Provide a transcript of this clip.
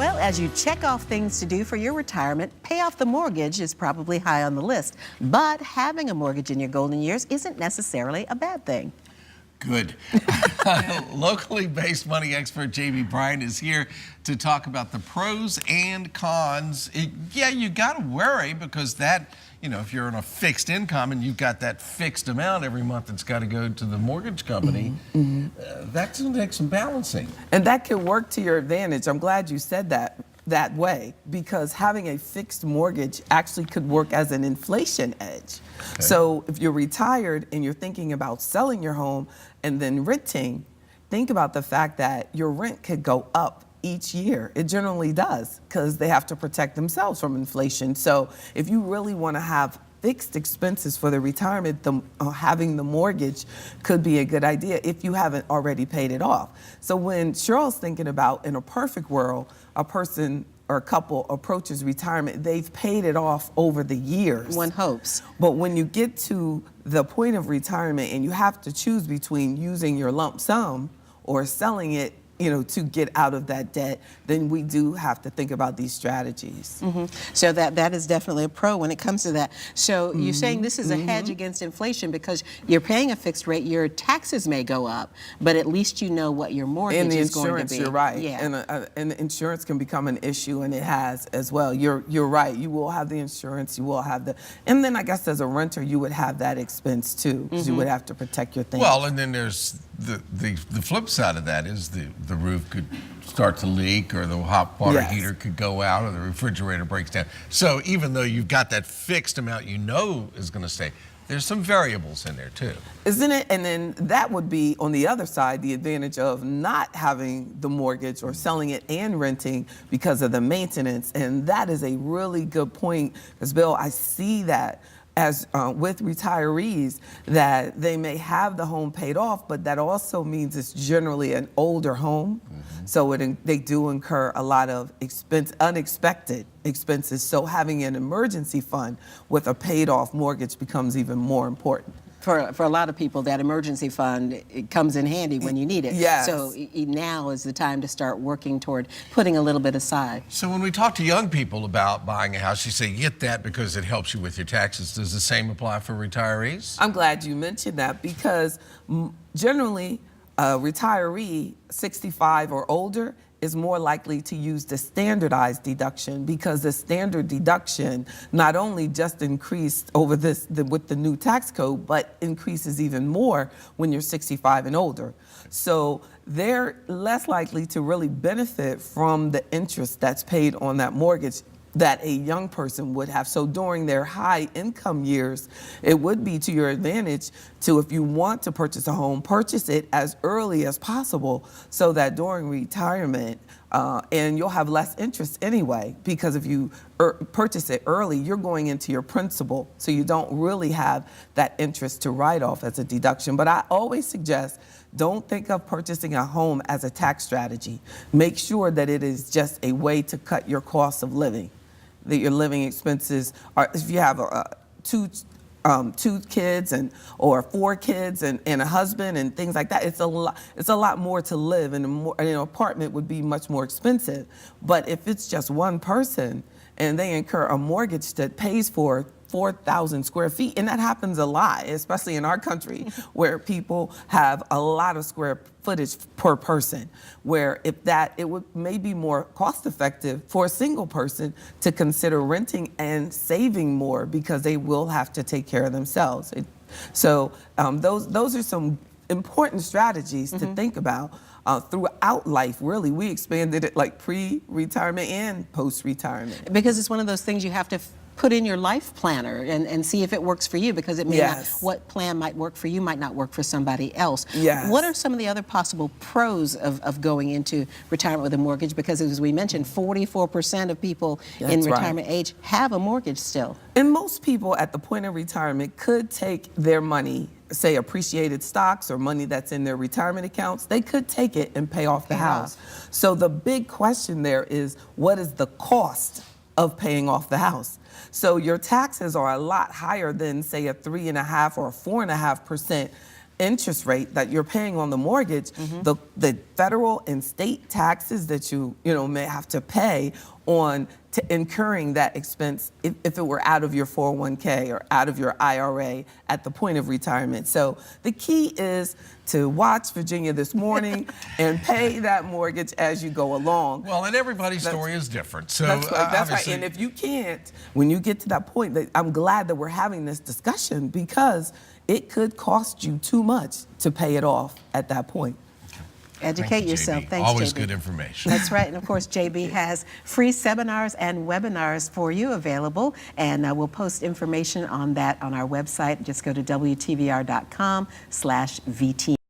Well, as you check off things to do for your retirement, pay off the mortgage is probably high on the list. But having a mortgage in your golden years isn't necessarily a bad thing. Good. Locally based money expert Bryan is here to talk about the pros and cons. Yeah, you got to worry because that, if you're on a fixed income and you've got that fixed amount every month that's got to go to the mortgage company, that's going to take some balancing. And that can work to your advantage. I'm glad you said that way, because having a fixed mortgage actually could work as an inflation edge. Okay. So if you're retired and you're thinking about selling your home and then renting, think about the fact that your rent could go up each year. It generally does, because they have to protect themselves from inflation. So if you really want to have fixed expenses for the retirement, having the mortgage could be a good idea if you haven't already paid it off. So when Cheryl's thinking about, in a perfect world, a person or a couple approaches retirement, they've paid it off over the years. One hopes. But when you get to the point of retirement and you have to choose between using your lump sum or selling it, to get out of that debt, then we do have to think about these strategies. So that is definitely a pro when it comes to that. So you're saying this is a hedge against inflation because you're paying a fixed rate, your taxes may go up, but at least you know what your mortgage is going to be. And the insurance, you're right. Yeah. And insurance can become an issue, and it has as well. You're right. You will have the insurance, you will have and then I guess as a renter, you would have that expense too, because you would have to protect your things. Well, and then there's the flip side of that is the roof could start to leak, or the hot water heater could go out, or the refrigerator breaks down. So even though you've got that fixed amount is going to stay, there's some variables in there too. Isn't it? And then that would be, on the other side, the advantage of not having the mortgage or selling it and renting because of the maintenance. And that is a really good point, because Bill, I see that as with retirees, that they may have the home paid off, but that also means it's generally an older home. So they do incur a lot of unexpected expenses. So having an emergency fund with a paid off mortgage becomes even more important. For a lot of people, that emergency fund, it comes in handy when you need it. Yes. So now is the time to start working toward putting a little bit aside. So when we talk to young people about buying a house, you say get that because it helps you with your taxes. Does the same apply for retirees? I'm glad you mentioned that, because generally a retiree 65 or older is more likely to use the standardized deduction, because the standard deduction not only just increased over with the new tax code, but increases even more when you're 65 and older. So they're less likely to really benefit from the interest that's paid on that mortgage that a young person would have. So during their high income years, it would be to your advantage to, if you want to purchase a home, purchase it as early as possible, so that during retirement, and you'll have less interest anyway, because if you purchase it early, you're going into your principal, so you don't really have that interest to write off as a deduction. But I always suggest, don't think of purchasing a home as a tax strategy. Make sure that it is just a way to cut your cost of living, that your living expenses are, if you have two kids or 4 kids and a husband and things like that, it's a lot more to live, and an apartment would be much more expensive. But if it's just one person and they incur a mortgage that pays for 4,000 square feet, and that happens a lot, especially in our country, where people have a lot of square footage per person, where it would may be more cost effective for a single person to consider renting and saving more, because they will have to take care of themselves. So those are some important strategies to think about throughout life. Really, we expanded it like pre-retirement and post-retirement. Because it's one of those things you have to put in your life planner and see if it works for you, because it may not, what plan might work for you might not work for somebody else. What are some of the other possible pros of going into retirement with a mortgage? Because as we mentioned, 44% of people in retirement age have a mortgage still. And most people at the point of retirement could take their money, say appreciated stocks or money that's in their retirement accounts, they could take it and pay off the house. So the big question there is, what is the cost of paying off the house? So your taxes are a lot higher than, say, a 3.5% or a 4.5% interest rate that you're paying on the mortgage, the federal and state taxes that you may have to pay on incurring that expense if it were out of your 401k or out of your IRA at the point of retirement. So the key is to watch Virginia This Morning and pay that mortgage as you go along. Well, and everybody's story is different. So that's right. And if you can't, when you get to that point, I'm glad that we're having this discussion because it could cost you too much to pay it off at that point. Educate yourself. Thanks, Always JB. good information. That's right. And of course, JB has free seminars and webinars for you available. And we'll post information on that on our website. Just go to WTVR.com/VT.